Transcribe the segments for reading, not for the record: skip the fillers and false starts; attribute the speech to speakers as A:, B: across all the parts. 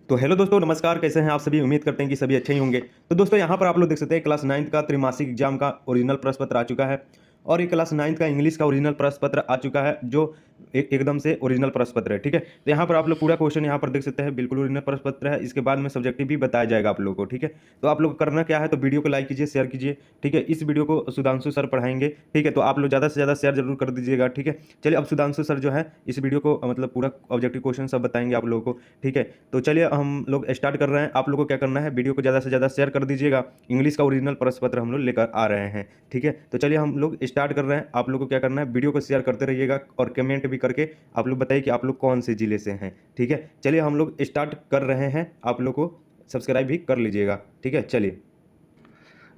A: तो हेलो दोस्तों, नमस्कार। कैसे हैं आप सभी? उम्मीद करते हैं कि सभी अच्छे ही होंगे। तो दोस्तों यहाँ पर आप लोग देख सकते हैं क्लास 9th का त्रैमासिक एग्जाम का ओरिजिनल प्रश्न पत्र आ चुका है। और ये क्लास 9th का इंग्लिश का ओरिजिनल प्रश्न पत्र आ चुका है, जो एकदम से ओरिजिनल प्रश्न पत्र है। ठीक है, तो यहाँ पर आप लोग पूरा क्वेश्चन यहाँ पर देख सकते हैं, बिल्कुल ओरिजिनल प्रश्न पत्र है। इसके बाद में सब्जेक्टिव भी बताया जाएगा आप लोगों को। ठीक है, तो आप लोग को करना क्या है, तो वीडियो को लाइक कीजिए, शेयर कीजिए। ठीक है, इस वीडियो को सुधांशु सर पढ़ाएंगे। ठीक है, तो आप लोग ज़्यादा से ज़्यादा शेयर जरूर कर दीजिएगा। ठीक है, चलिए अब सुधांशु सर जो है इस वीडियो को मतलब पूरा ऑब्जेक्टिव क्वेश्चन सब बताएंगे आप लोगों को। ठीक है, तो चलिए हम लोग स्टार्ट कर रहे हैं। आप लोगों को क्या करना है, वीडियो को ज़्यादा से ज़्यादा शेयर कर दीजिएगा। इंग्लिश का ओरिजिनल प्रश्न पत्र हम लोग लेकर आ रहे हैं। ठीक है, तो चलिए हम लोग स्टार्ट कर रहे हैं। आप लोग को क्या करना है, वीडियो को शेयर करते रहिएगा और कमेंट भी करके आप लोग बताइए कि आप लोग कौन से ज़िले से हैं। ठीक है, चलिए हम लोग स्टार्ट कर रहे हैं। आप लोग को सब्सक्राइब भी कर लीजिएगा। ठीक है, चलिए।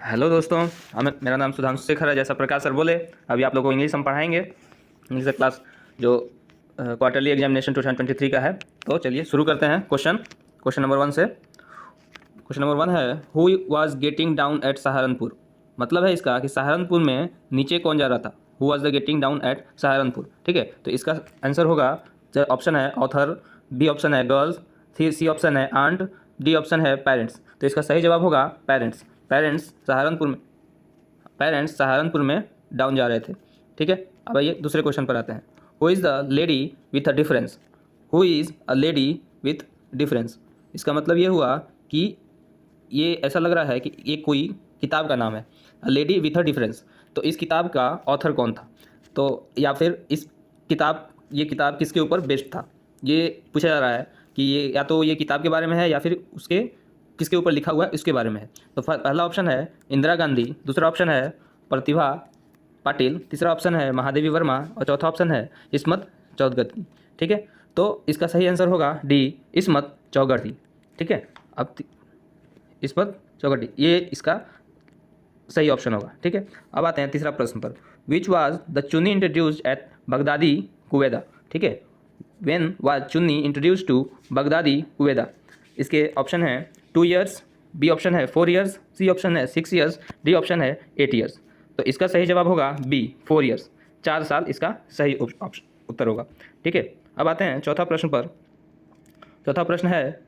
B: हेलो दोस्तों, मेरा नाम सुधांशु शेखर है। जैसा प्रकाश सर बोले, अभी आप लोगों को इंग्लिश हम पढ़ाएंगे। इंग्लिश का क्लास जो क्वार्टरली एग्जामिनेशन 2023 का है। तो चलिए शुरू करते हैं। क्वेश्चन नंबर 1 से। क्वेश्चन नंबर 1 है, who was getting down at Saharanpur. मतलब है इसका कि सहारनपुर में नीचे कौन जा रहा था। Who was the getting down at Saharanpur. ठीक है, तो इसका आंसर होगा, ऑप्शन है ऑथर, बी ऑप्शन है गर्ल्स, सी ऑप्शन है आंट, डी ऑप्शन है पेरेंट्स। तो इसका सही जवाब होगा पेरेंट्स। पेरेंट्स सहारनपुर में डाउन जा रहे थे। ठीक है, अब आइए दूसरे क्वेश्चन पर आते हैं। Who is the lady with a difference. Who is a lady with difference. इसका मतलब ये हुआ कि ये ऐसा लग रहा है कि ये कोई किताब का नाम है, a lady with a difference. तो इस किताब का ऑथर कौन था, तो या फिर ये किताब किसके ऊपर बेस्ड था, ये पूछा जा रहा है कि ये या तो ये किताब के बारे में है या फिर उसके किसके ऊपर लिखा हुआ है उसके बारे में है। तो पहला ऑप्शन है इंदिरा गांधी, दूसरा ऑप्शन है प्रतिभा पाटिल, तीसरा ऑप्शन है महादेवी वर्मा और चौथा ऑप्शन है इस्मत चौधरी। ठीक है, तो इसका सही आंसर होगा डी, इस्मत चौधरी। ठीक है, अब इस्मत चौधरी ये इसका सही ऑप्शन होगा। ठीक है, अब आते हैं तीसरा प्रश्न पर। विच वाज द चुन्नी इंट्रोड्यूस्ड एट बगदादी कुवेदा। ठीक है, व्हेन वाज चुन्नी इंट्रोड्यूस्ड टू बगदादी कुवेदा। इसके ऑप्शन है 2 ईयर्स, बी ऑप्शन है 4 ईयर्स, सी ऑप्शन है 6 ईयर्स, डी ऑप्शन है 8 ईयर्स। तो इसका सही जवाब होगा बी, 4 ईयर्स, 4 साल इसका सही उत्तर होगा। ठीक है, अब आते हैं चौथा प्रश्न पर। चौथा प्रश्न है,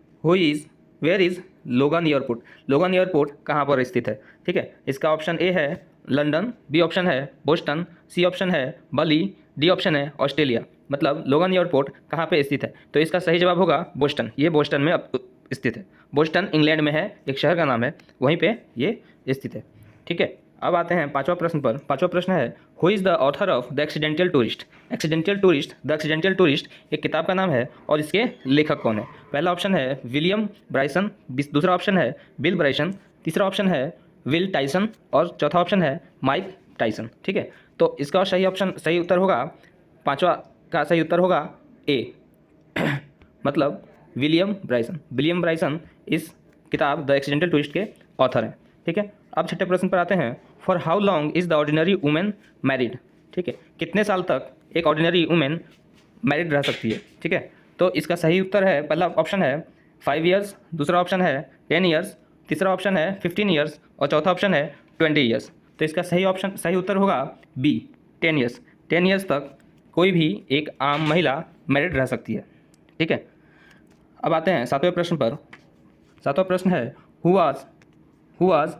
B: वेयर इज़ लोगन एयरपोर्ट। लोगन एयरपोर्ट कहाँ पर स्थित है। ठीक है, इसका ऑप्शन ए है लंदन, बी ऑप्शन है बोस्टन, सी ऑप्शन है बली, डी ऑप्शन है ऑस्ट्रेलिया। मतलब लोगन एयरपोर्ट कहाँ पे स्थित है, तो इसका सही जवाब होगा बोस्टन। ये बोस्टन में स्थित है। बोस्टन इंग्लैंड में है, एक शहर का नाम है, वहीं पे ये स्थित है। ठीक है, अब आते हैं पांचवा प्रश्न पर। पांचवा प्रश्न है, who is the author of the accidental tourist. The accidental tourist एक किताब का नाम है और इसके लेखक कौन है। पहला ऑप्शन है विलियम ब्राइसन, दूसरा ऑप्शन है बिल ब्राइसन, तीसरा ऑप्शन है विल टाइसन और चौथा ऑप्शन है माइक टाइसन। ठीक है, तो इसका सही उत्तर होगा, पांचवा का सही उत्तर होगा ए मतलब विलियम ब्राइसन इस किताब द एक्सीडेंटल टूरिस्ट के ऑथर हैं। ठीक है, अब छठे प्रश्न पर आते हैं। For how long is the ordinary women married. ठीक है, कितने साल तक एक ऑर्डिनरी वुमेन मैरिड रह सकती है। ठीक है, तो इसका सही उत्तर है, पहला ऑप्शन है 5 ईयर्स, दूसरा ऑप्शन है 10 ईयर्स, तीसरा ऑप्शन है 15 ईयर्स और चौथा ऑप्शन है 20 ईयर्स। तो इसका सही उत्तर होगा बी, 10 ईयर्स। 10 ईयर्स तक कोई भी एक आम महिला मैरिड रह सकती है। ठीक है, अब आते हैं सातवें प्रश्न पर। सातवां प्रश्न है, who was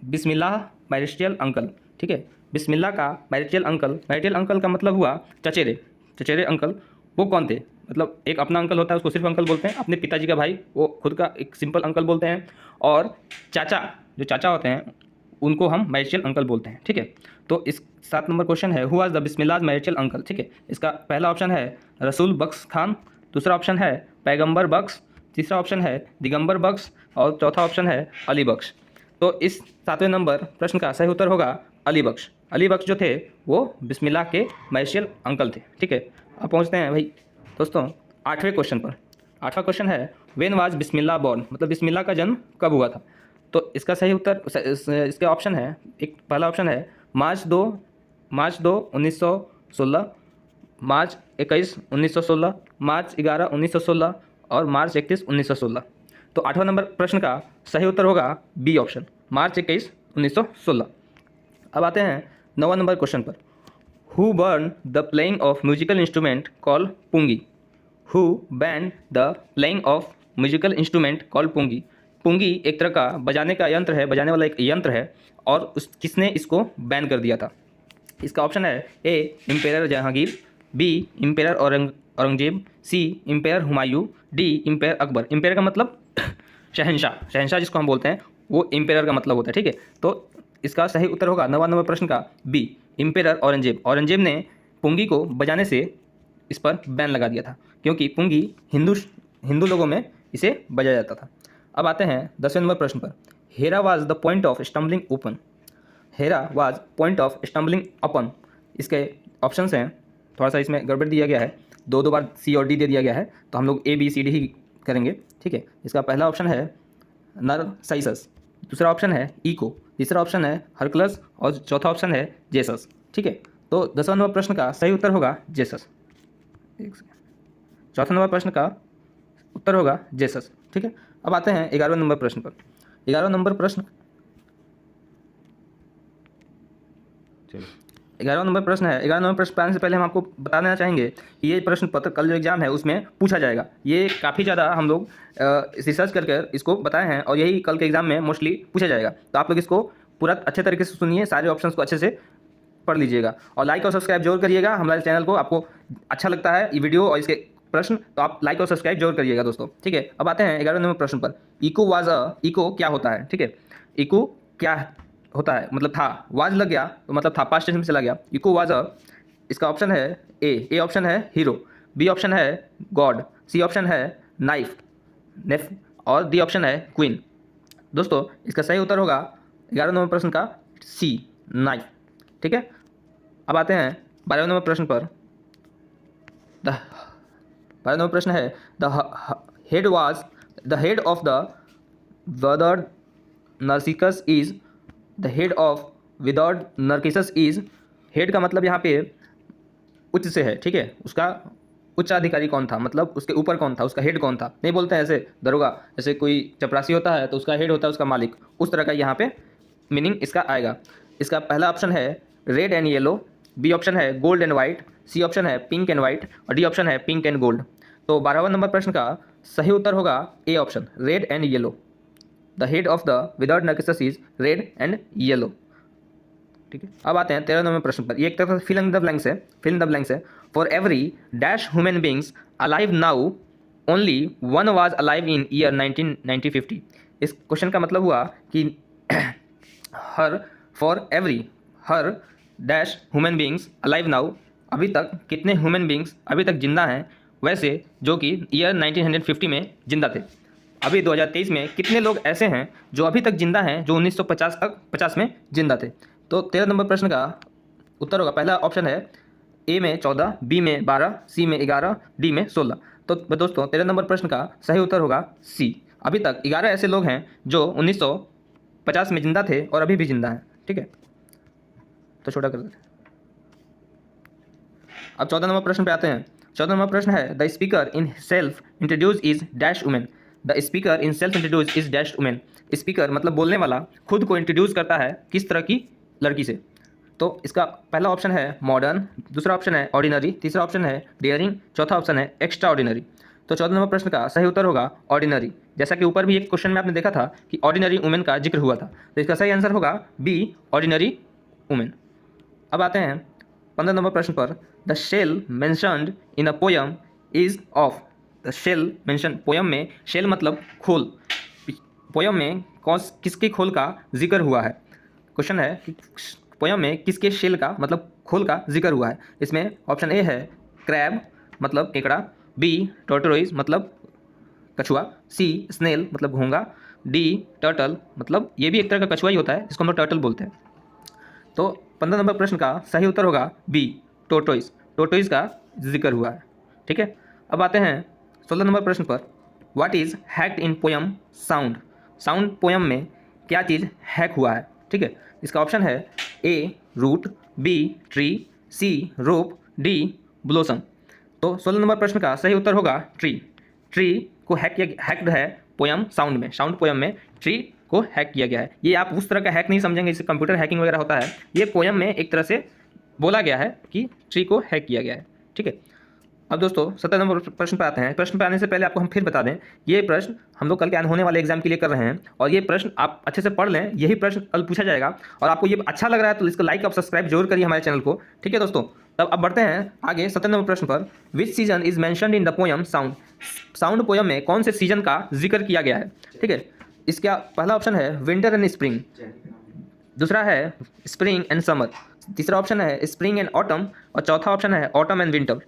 B: Bismillah maternal uncle. ठीक है, बिस्मिल्लाह का मैरिटियल अंकल का मतलब हुआ चचेरे अंकल। वो कौन थे, मतलब एक अपना अंकल होता है उसको सिर्फ अंकल बोलते हैं, अपने पिताजी का भाई वो खुद का एक सिंपल अंकल बोलते हैं, और जो चाचा होते हैं उनको हम मैरिटियल अंकल बोलते हैं। ठीक है, तो इस 7 नंबर क्वेश्चन है, who was the Bismillah maternal uncle. ठीक है, इसका पहला ऑप्शन है रसूल बख्श खान, दूसरा ऑप्शन है पैगंबर बख्श, तीसरा ऑप्शन है दिगंबर बख्श और चौथा ऑप्शन है अली बख्श। तो इस 7वें नंबर प्रश्न का सही उत्तर होगा अली बख्श। अली बख्श जो थे वो बिस्मिल्लाह के मैरिटियल अंकल थे। ठीक है, अब पहुँचते हैं भाई दोस्तों 8वें क्वेश्चन पर। 8वां क्वेश्चन है, व्हेन वाज बिस्मिल्लाह बॉर्न। मतलब बिस्मिल्लाह का जन्म कब हुआ था। तो इसका सही उत्तर, इसके ऑप्शन है, एक पहला ऑप्शन है मार्च 2 1916, मार्च 21 1916, मार्च 11 1916 और मार्च 31 1916। तो 8वां नंबर प्रश्न का सही उत्तर होगा बी ऑप्शन, मार्च 21 1916। अब आते हैं 9वां नंबर क्वेश्चन पर। हु बर्न the playing of musical instrument call pungi. Who banned the playing of musical instrument called pungi. पुंगी एक तरह का बजाने का यंत्र है, बजाने वाला एक यंत्र है, और किसने इसको बैन कर दिया था? इसका ऑप्शन है A emperor Jahangir, B emperor Aurangzeb, C emperor Humayun, D emperor Akbar. Emperor का मतलब शहंशाह, शहंशाह जिसको हम बोलते हैं वो इम्पेरर का मतलब होता है, ठीक है। तो इसका सही उत्तर होगा 99 प्रश्न का बी इम्पेरर औरंगजेब। औरंगजेब ने पुंगी को बजाने से इस पर बैन लगा दिया था, क्योंकि पुंगी हिंदू लोगों में इसे बजाया जाता था। अब आते हैं 10वें नंबर प्रश्न पर। Here was the point of stumbling open. Here was point of stumbling upon. इसके ऑप्शंस हैं, थोड़ा सा इसमें गड़बड़ दिया गया है, दो बार सी और डी दे दिया गया है, तो हम लोग ए बी सी डी ही करेंगे, ठीक है। इसका पहला ऑप्शन है नरसाइसस, दूसरा ऑप्शन है इको, तीसरा ऑप्शन है हरकुलस और चौथा ऑप्शन है जेसस, ठीक है। तो 10वां नंबर प्रश्न का सही उत्तर होगा जेसस। चौथा नंबर प्रश्न का उत्तर होगा जेसस, ठीक है। अब आते हैं 11वें नंबर प्रश्न पर। 11वां नंबर प्रश्न 11वां नंबर प्रश्न है। 11वां नंबर प्रश्न पढ़ने से पहले हम आपको बता देना चाहेंगे कि ये प्रश्न पत्र कल जो एग्जाम है उसमें पूछा जाएगा। ये काफ़ी ज़्यादा हम लोग रिसर्च कर इसको बताए हैं, और यही कल के एग्जाम में मोस्टली पूछा जाएगा। तो आप लोग इसको पूरा अच्छे तरीके से सुनिए, सारे ऑप्शंस को अच्छे से पढ़ लीजिएगा, और लाइक और सब्सक्राइब जरूर करिएगा हमारे चैनल को। आपको अच्छा लगता है ये वीडियो और इसके प्रश्न तो आप लाइक और सब्सक्राइब जरूर करिएगा दोस्तों, ठीक है। अब आते हैं 11वें नंबर प्रश्न पर। इको क्या होता है, ठीक है। इको क्या होता है, मतलब था, वाज लग गया तो मतलब था, पास्ट टेंस में चला गया। इको वाज इसका ऑप्शन है ए ऑप्शन है हीरो, बी ऑप्शन है गॉड, सी ऑप्शन है नाइफ नेफ, और डी ऑप्शन है क्वीन। दोस्तों इसका सही उत्तर होगा 11वें नंबर प्रश्न का सी नाइफ, ठीक है। अब आते हैं 12वें नंबर प्रश्न पर। 12वें नंबर प्रश्न है the head of the withered narcissus is the head of विदाउट नरकिसस इज। हेड का मतलब यहाँ पे उच्च से है, ठीक है। उसका उच्चाधिकारी कौन था, मतलब उसके ऊपर कौन था, उसका हेड कौन था। नहीं बोलते हैं ऐसे दरोगा, जैसे कोई चपरासी होता है तो उसका हेड होता है उसका मालिक, उस तरह का यहाँ पे मीनिंग इसका आएगा। इसका पहला ऑप्शन है red and yellow, B option है gold and white, C option है पिंक एंड वाइट, और डी ऑप्शन है पिंक एंड गोल्ड। तो 12वां नंबर प्रश्न का सही उत्तर होगा A option red and yellow. The head of the विदाउट narcissus is red and yellow, ठीक है। अब आते हैं 13वें नंबर प्रश्न पर। ये एक तरह से फिल इन द ब्लैंक्स है। For every dash human beings alive now only one was alive in year 1950। इस क्वेश्चन का मतलब हुआ कि हर dash human beings alive now, अभी तक कितने ह्यूमन बींग्स अभी तक जिंदा हैं, वैसे जो कि ईयर 1950 में जिंदा थे। अभी 2023 में कितने लोग ऐसे हैं जो अभी तक जिंदा हैं जो 1950 में जिंदा थे। तो 13 नंबर प्रश्न का उत्तर होगा, पहला ऑप्शन है ए में 14, बी में 12, सी में 11, डी में 16। तो दोस्तों 13 नंबर प्रश्न का सही उत्तर होगा सी। अभी तक 11 ऐसे लोग हैं जो 1950 में जिंदा थे और अभी भी जिंदा हैं, ठीक है। तो छोटा कर देते हैं। अब 14 नंबर प्रश्न पे आते हैं। 14 नंबर प्रश्न है the speaker in self introduce is dash women. The speaker in self introduce is dash women. Speaker मतलब बोलने वाला खुद को इंट्रोड्यूस करता है किस तरह की लड़की से। तो इसका पहला ऑप्शन है मॉडर्न, दूसरा ऑप्शन है ऑर्डिनरी, तीसरा ऑप्शन है डेयरिंग, चौथा ऑप्शन है एक्स्ट्रा ऑर्डिनरी। तो 14 नंबर प्रश्न का सही उत्तर होगा ऑर्डिनरी। जैसा कि ऊपर भी एक क्वेश्चन में आपने देखा था कि ऑर्डिनरी वुमेन का जिक्र हुआ था, तो इसका सही आंसर होगा बी ऑर्डिनरी वुमेन। अब आते हैं 15 नंबर प्रश्न पर। The shell mentioned in a poem is of. The shell mention, poem में शेल मतलब खोल, पोयम में किसके खोल का जिक्र हुआ है। क्वेश्चन है कि पोयम में किसके शेल का मतलब खोल का जिक्र हुआ है। इसमें ऑप्शन ए है क्रैब मतलब केकड़ा, बी टॉर्टोइज मतलब कछुआ, सी स्नेल मतलब घोंगा, डी टर्टल मतलब ये भी एक तरह का कछुआ ही होता है जिसको हम लोग टर्टल बोलते हैं। तो 15 नंबर प्रश्न का सही उत्तर होगा बी टोटोइज। टोटोइज का जिक्र हुआ है, ठीक है। अब आते हैं 16 नंबर प्रश्न पर। What is hacked in poem sound. Sound poem में क्या चीज़ हैक हुआ है, ठीक है। इसका ऑप्शन है ए रूट, बी ट्री, सी रोप, डी ब्लोसम। तो 16 नंबर प्रश्न का सही उत्तर होगा ट्री। ट्री को हैक्ड है पोयम साउंड में, साउंड पोयम में ट्री को हैक किया गया है। ये आप उस तरह का हैक नहीं समझेंगे जिससे कंप्यूटर हैकिंग वगैरह होता है। ये पोयम में एक तरह से बोला गया है कि ट्री को हैक किया गया है, ठीक है। अब दोस्तों 17 नंबर प्रश्न पर आते हैं। प्रश्न पर आने से पहले आपको हम फिर बता दें, ये प्रश्न हम लोग कल के होने वाले एग्जाम के लिए कर रहे हैं और ये प्रश्न आप अच्छे से पढ़ लें, यही प्रश्न कल पूछा जाएगा। और आपको ये अच्छा लग रहा है तो इसको लाइक और सब्सक्राइब जरूर करिए हमारे चैनल को, ठीक है दोस्तों। तब अब बढ़ते हैं आगे 17 नंबर प्रश्न पर। विच season is mentioned in the poem sound? Sound poem में कौन से सीजन का जिक्र किया गया है, ठीक है। इसका पहला ऑप्शन है विंटर एंड स्प्रिंग, दूसरा है स्प्रिंग एंड समर, तीसरा ऑप्शन है स्प्रिंग एंड ऑटम और चौथा ऑप्शन है ऑटम एंड विंटर।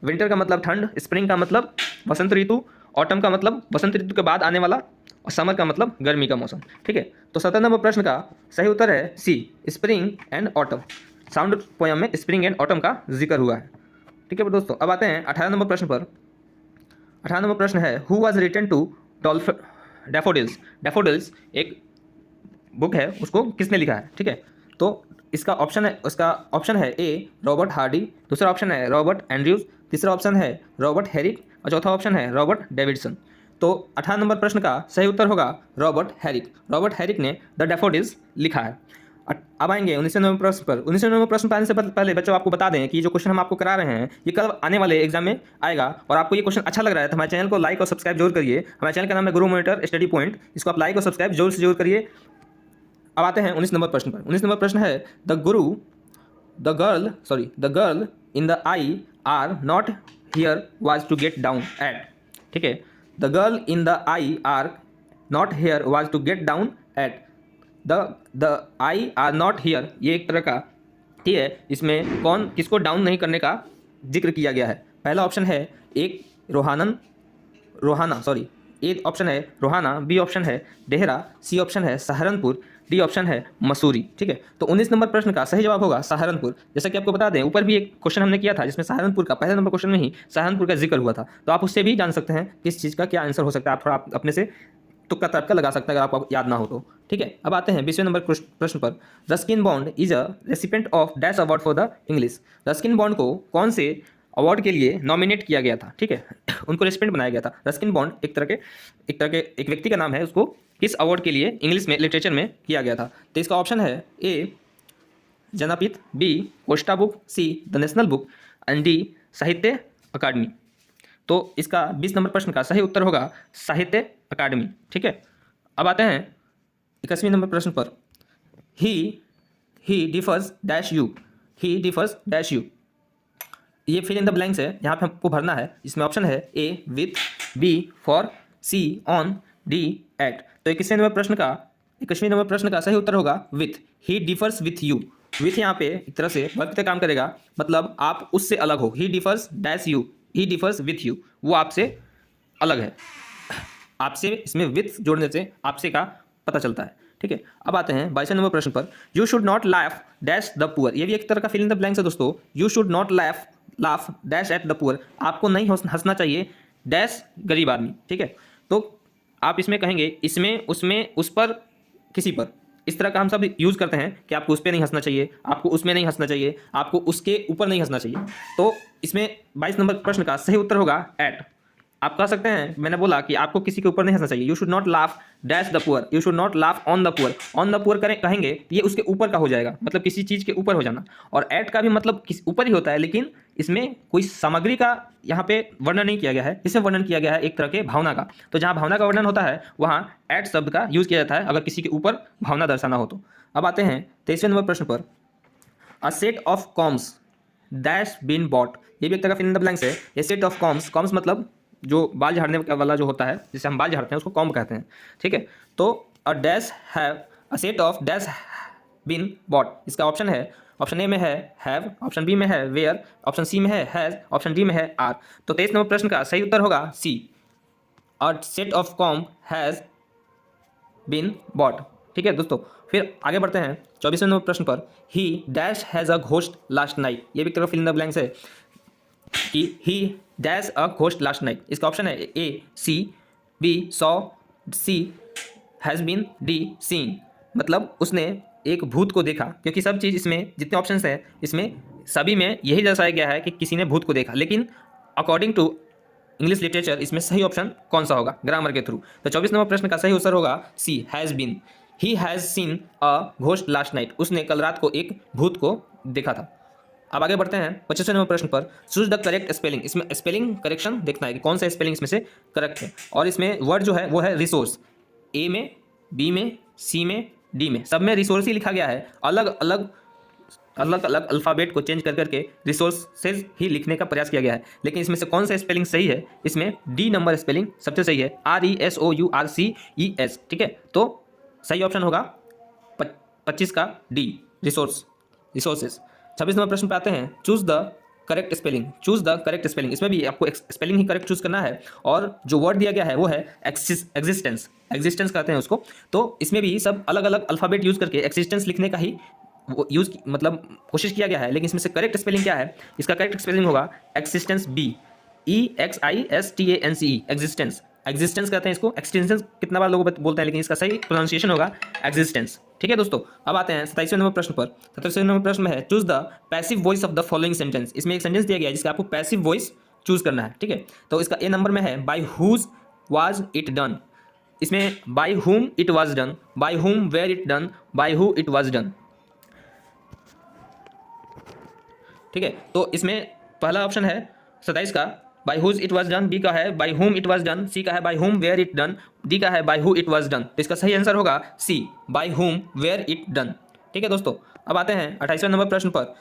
B: विंटर का मतलब ठंड, स्प्रिंग का मतलब वसंत ऋतु, ऑटम का मतलब वसंत ऋतु के बाद आने वाला और समर का मतलब गर्मी का मौसम, ठीक है। तो 17 नंबर प्रश्न का सही उत्तर है C, spring and autumn. Sound poem में स्प्रिंग एंड ऑटम का जिक्र हुआ है, ठीक है दोस्तों। अब आते हैं 18 नंबर प्रश्न पर। 18 नंबर प्रश्न है who was written to Daffodils? Daffodils एक बुक है, उसको किसने लिखा है, ठीक है। तो इसका ऑप्शन है ए रॉबर्ट हार्डी, दूसरा ऑप्शन है रॉबर्ट एंड्रयूज, तीसरा ऑप्शन है रॉबर्ट हेरिक और चौथा ऑप्शन है रॉबर्ट डेविडसन। तो 18 नंबर प्रश्न का सही उत्तर होगा रॉबर्ट हेरिक। रॉबर्ट हेरिक ने द डैफोडिल्स लिखा है। अब आएंगे 19 नंबर प्रश्न पर। 19 नंबर प्रश्न पर आने से पहले बच्चों आपको बता दें कि जो क्वेश्चन हम आपको करा रहे हैं ये कल आने वाले एग्जाम में आएगा और आपको ये क्वेश्चन अच्छा लग रहा है तो हमारे चैनल को लाइक और सब्सक्राइब जरूर करिए। हमारे चैनल का नाम है गुरु मॉनिटर स्टडी पॉइंट, इसको आप लाइक और सब्सक्राइब जरूर से जरूर करिए। अब आते हैं 19 नंबर प्रश्न पर। 19 नंबर प्रश्न है the girl in the I are not here was to get down at, ठीक है। The girl in the I are not here was to get down at. The I are not here ये एक तरह का, ठीक है, इसमें कौन किसको डाउन नहीं करने का जिक्र किया गया है। पहला ऑप्शन है एक ए ऑप्शन है रोहाना, बी ऑप्शन है देहरा, सी ऑप्शन है सहारनपुर, डी ऑप्शन है मसूरी, ठीक है। तो 19 नंबर प्रश्न का सही जवाब होगा सहारनपुर। जैसा कि आपको बता दें ऊपर भी एक क्वेश्चन हमने किया था जिसमें सहारनपुर का पहले नंबर क्वेश्चन में ही सहारनपुर का जिक्र हुआ था, तो आप उससे भी जान सकते हैं किस चीज़ का क्या आंसर हो सकता है। आप थोड़ा अपने से तुक्का तर्क लगा सकते हैं अगर आपको याद ना हो तो, ठीक है। अब आते हैं 20वें नंबर प्रश्न पर। Ruskin bond is a recipient of dash award for the English. Ruskin bond को कौन से अवार्ड के लिए नॉमिनेट किया गया था, ठीक है, उनको रेसिपेंट बनाया गया था। रस्किन बॉन्ड एक व्यक्ति का नाम है, उसको किस अवार्ड के लिए इंग्लिश में लिटरेचर में किया गया था। तो इसका ऑप्शन है A Jnanpith, B Costa Book, C the National Book and D Sahitya Akademi. तो इसका 20 नंबर प्रश्न का सही उत्तर होगा साहित्य अकादमी, ठीक है। अब आते हैं 21वें नंबर प्रश्न पर। He differs dash you, he differs dash you. ये फिल इन द ब्लैंक्स है, यहाँ पे हमको भरना है। इसमें ऑप्शन है A with, B for, C on, D at. तो 21वें नंबर प्रश्न का सही उत्तर होगा with. He differs with you. With यहाँ पे एक तरह से वर्ग पे काम करेगा, मतलब आप उससे अलग हो। He differs dash you, he differs with you, वो आपसे अलग है। आपसे इसमें विथ जोड़ने से आपसे का पता चलता है, ठीक है। अब आते हैं 22वें नंबर प्रश्न पर। You should not laugh dash the poor. ये भी एक तरह का फिल इन द ब्लैंक्स है दोस्तों। You should not laugh dash at the poor. आपको नहीं हंसना चाहिए डैश गरीब आदमी, ठीक है। तो आप इसमें कहेंगे इसमें, उसमें, उस पर, किसी पर, इस तरह का हम सब यूज़ करते हैं कि आपको उस पर नहीं हंसना चाहिए, आपको उसमें नहीं हंसना चाहिए, आपको उसके ऊपर नहीं हंसना चाहिए। तो इसमें 22 नंबर प्रश्न का सही उत्तर होगा एट। आप कह सकते हैं, मैंने बोला कि आपको किसी के ऊपर नहीं हंसना चाहिए। You should not laugh dash the poor, you should not laugh on the poor. On the poor कहेंगे ये उसके ऊपर का हो जाएगा, मतलब किसी चीज़ के ऊपर हो जाना। और एट का भी मतलब किसी ऊपर ही होता है, लेकिन इसमें कोई सामग्री का यहाँ पे वर्णन नहीं किया गया है। इसमें वर्णन किया गया है एक तरह के भावना का। तो जहाँ भावना का वर्णन होता है वहाँ एट शब्द का यूज़ किया जाता है अगर किसी के ऊपर भावना दर्शाना हो तो। अब आते हैं 23वें नंबर प्रश्न पर। A set of combs dash been bought. ये भी एक तरह का फिल इन द ब्लैंक्स है। ये सेट ऑफ कॉम्स मतलब जो बाल झाड़ने वाला जो होता है, जिसे हम बाल झाड़ते हैं, उसको कॉम्ब कहते हैं, ठीक है। तो a dash have, a set of dash been bought. इसका ऑप्शन है, ऑप्शन ए में है हैव, ऑप्शन बी में है वेयर, ऑप्शन सी में है हैज, ऑप्शन डी में है आर। तो 23 नंबर प्रश्न का सही उत्तर होगा C, a set of comb has been bought, ठीक है दोस्तों। फिर आगे बढ़ते हैं 24वें नंबर प्रश्न पर। He dash has a ghost last night. ये भी तरफ फिल इन द ब्लैंक्स है कि he dash a ghost last night. इसका ऑप्शन है A see, B saw, C has been, D seen. मतलब उसने एक भूत को देखा, क्योंकि सब चीज़ इसमें जितने ऑप्शंस हैं इसमें सभी में यही दर्शाया गया है कि किसी ने भूत को देखा, लेकिन अकॉर्डिंग टू इंग्लिश लिटरेचर इसमें सही ऑप्शन कौन सा होगा ग्रामर के थ्रू। तो 24 नंबर प्रश्न का सही उत्तर होगा C has been. He has seen a ghost last night. उसने कल रात को एक भूत को देखा था। अब आगे बढ़ते हैं 25वें नंबर प्रश्न पर। Choose the correct spelling. इसमें स्पेलिंग करेक्शन देखना है कि कौन सा स्पेलिंग इसमें से करेक्ट है। और इसमें वर्ड जो है वो है रिसोर्स। ए में, बी में, सी में, डी में, सब में रिसोर्स ही लिखा गया है। अलग अलग अल्फ़ाबेट को चेंज कर करके रिसोर्सेज ही लिखने का प्रयास किया गया है। लेकिन इसमें से कौन सा स्पेलिंग सही है? इसमें डी नंबर स्पेलिंग सबसे सही है, RESOURCES। ठीक है, तो सही ऑप्शन होगा 25 का डी, रिसोर्सेज। 26 नंबर प्रश्न पे आते हैं। Choose the correct spelling. Choose the correct spelling. इसमें भी आपको स्पेलिंग ही करेक्ट चूज करना है। और जो वर्ड दिया गया है वो है एग्जिस्टेंस। एग्जिस्टेंस कहते हैं उसको। तो इसमें भी सब अलग अलग अल्फ़ाबेट यूज करके एग्जिस्टेंस लिखने का ही यूज मतलब कोशिश किया गया है। लेकिन इसमें से करेक्ट स्पेलिंग क्या है? इसका करेक्ट स्पेलिंग होगा एक्सिस्टेंस, BEXISTANCE, एग्जिस्टेंस। एग्जिस्टेंस कहते हैं इसको। एक्सटेंशन कितना बार लोग बोलते हैं, लेकिन इसका सही प्रोनाउंसिएशन होगा एग्जिस्टेंस। ठीक है दोस्तों, अब आते हैं 27वें नंबर प्रश्न पर। 27वें नंबर प्रश्न में है choose the passive voice of the following sentence. इसमें एक सेंटेंस दिया गया है जिसका आपको पैसिव वॉइस चूज करना है। ठीक है, तो इसका ए नंबर में है by whose was it done. इसमें by whom it was done, by whom were it done, by who it was done. ठीक है, तो इसमें पहला ऑप्शन है 27 का by whose it was done, B का है bye whom it was done, सी का है bye whom were it done, D का है by who it was done. तो इसका सही आंसर होगा C, by whom were it done. ठीक है दोस्तों, अब आते हैं 28वें नंबर प्रश्न पर।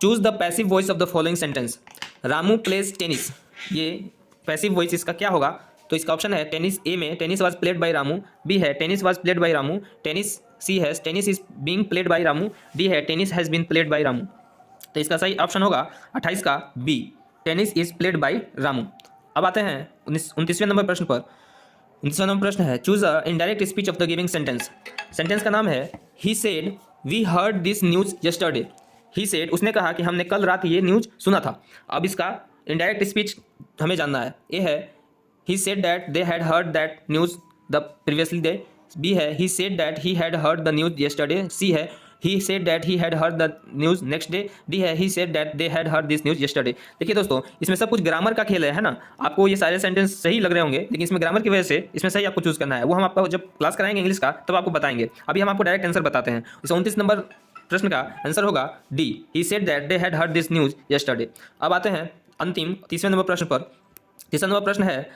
B: Choose the passive voice of the following sentence. Ramu plays tennis. ये पैसिव वॉइस इसका क्या होगा? तो इसका ऑप्शन है टेनिस। ए में tennis was played by Ramu, B है tennis was played by Ramu, tennis, C है tennis is being played by Ramu, D है tennis has been played by Ramu. तो इसका सही ऑप्शन होगा 28 का B, tennis is played by Ramu. अब आते हैं 29वें नंबर प्रश्न पर। 29वां नंबर प्रश्न है choose a indirect speech of the giving sentence. Sentence का नाम है he said we heard this news yesterday. He said, उसने कहा कि हमने कल रात ये न्यूज सुना था। अब इसका इनडायरेक्ट स्पीच हमें जानना है। ए है he said that they had heard that news the previously day, B है he said that he had heard the news yesterday, C है he said that he had heard the news next day, D है he said that they had heard this news yesterday। देखिए दोस्तों, इसमें सब कुछ grammar का खेल है ना। आपको ये सारे सेंटेंस सही लग रहे होंगे, लेकिन इसमें ग्रामर की वजह से इसमें सही आपको चूज करना है। वो हम आपको जब क्लास कराएंगे इंग्लिश का तब आपको बताएंगे। अभी हम आपको डायरेक्ट आंसर बताते हैं। इस 29 नंबर प्रश्न का आंसर होगा D, he said that they had heard this news yesterday। अब आते हैं अंतिम 30वें नंबर प्रश्न पर। 30वां नंबर प्रश्न है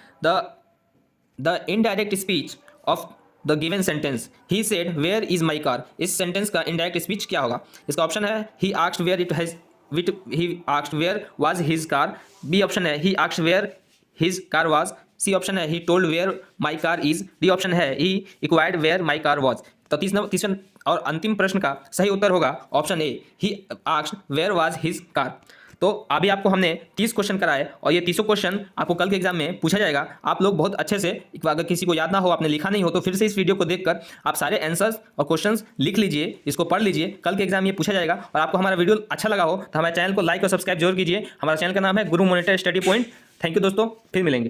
B: the indirect speech of the given sentence he said where is my car. इस सेंटेंस का इनडायरेक्ट स्पीच क्या होगा? इसका ऑप्शन है he asked where it has he asked where was his car, B option है he asked where his car was, C option है he told where my car is, D option है he inquired where my car was. तो 30वां और अंतिम प्रश्न का सही उत्तर होगा option A, he asked where was his car. तो अभी आपको हमने 30 क्वेश्चन कराए और ये 30 क्वेश्चन आपको कल के एग्जाम में पूछा जाएगा। आप लोग बहुत अच्छे से, अगर किसी को याद ना हो, आपने लिखा नहीं हो, तो फिर से इस वीडियो को देखकर आप सारे आंसर्स और क्वेश्चंस लिख लीजिए, इसको पढ़ लीजिए। कल के एग्जाम ये पूछा जाएगा। और आपको हमारा वीडियो अच्छा लगा हो तो हमारे चैनल को लाइक और सब्सक्राइब जरूर कीजिए। हमारा चैनल का नाम है गुरु monitor study point. Thank you दोस्तों, फिर मिलेंगे।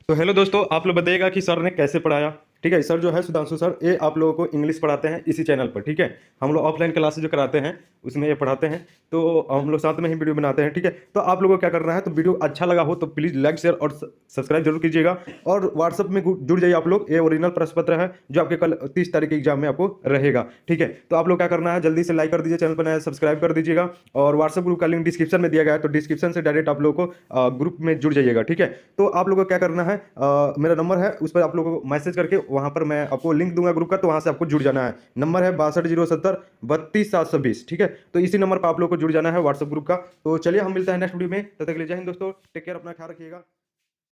A: तो हेलो दोस्तों, आप लोग बताइएगा कि सर ने कैसे पढ़ाया। ठीक है, सर जो है सुधांशु सर, ये आप लोगों को इंग्लिश पढ़ाते हैं इसी चैनल पर। ठीक है, हम लोग ऑफलाइन क्लासेस जो कराते हैं उसमें ये पढ़ाते हैं, तो हम लोग साथ में ही वीडियो बनाते हैं। ठीक है, तो आप लोगों को क्या करना है, तो वीडियो अच्छा लगा हो तो प्लीज़ लाइक शेयर और सब्सक्राइब जरूर कीजिएगा। और व्हाट्सअप में जुड़ जाइए आप लोग। ये ओरिजिनल प्रश्न पत्र है जो आपके कल 30 तारीख के एग्जाम में आपको रहेगा। ठीक है, तो आप लोग क्या करना है, जल्दी से लाइक कर दीजिए, चैनल पर नया सब्सक्राइब कर दीजिएगा। और व्हाट्सअप ग्रुप का लिंक डिस्क्रिप्शन में दिया गया है, तो डिस्क्रिप्शन से डायरेक्ट आप लोगों को ग्रुप में जुड़ जाइएगा। ठीक है, तो आप लोगों को क्या करना है, मेरा नंबर है उस पर आप लोगों को मैसेज करके वहाँ पर मैं आपको लिंक दूंगा ग्रुप का, तो वहाँ से आपको जुड़ जाना है। नंबर है 6207 32 720। ठीक है, तो इसी नंबर पर आप लोग को जुड़ जाना है व्हाट्सएप ग्रुप का। तो चलिए हम मिलते हैं नेक्स्ट वीडियो में। तब तक के लिए जय हिंद दोस्तों, टेक केयर, अपना ख्याल रखिएगा।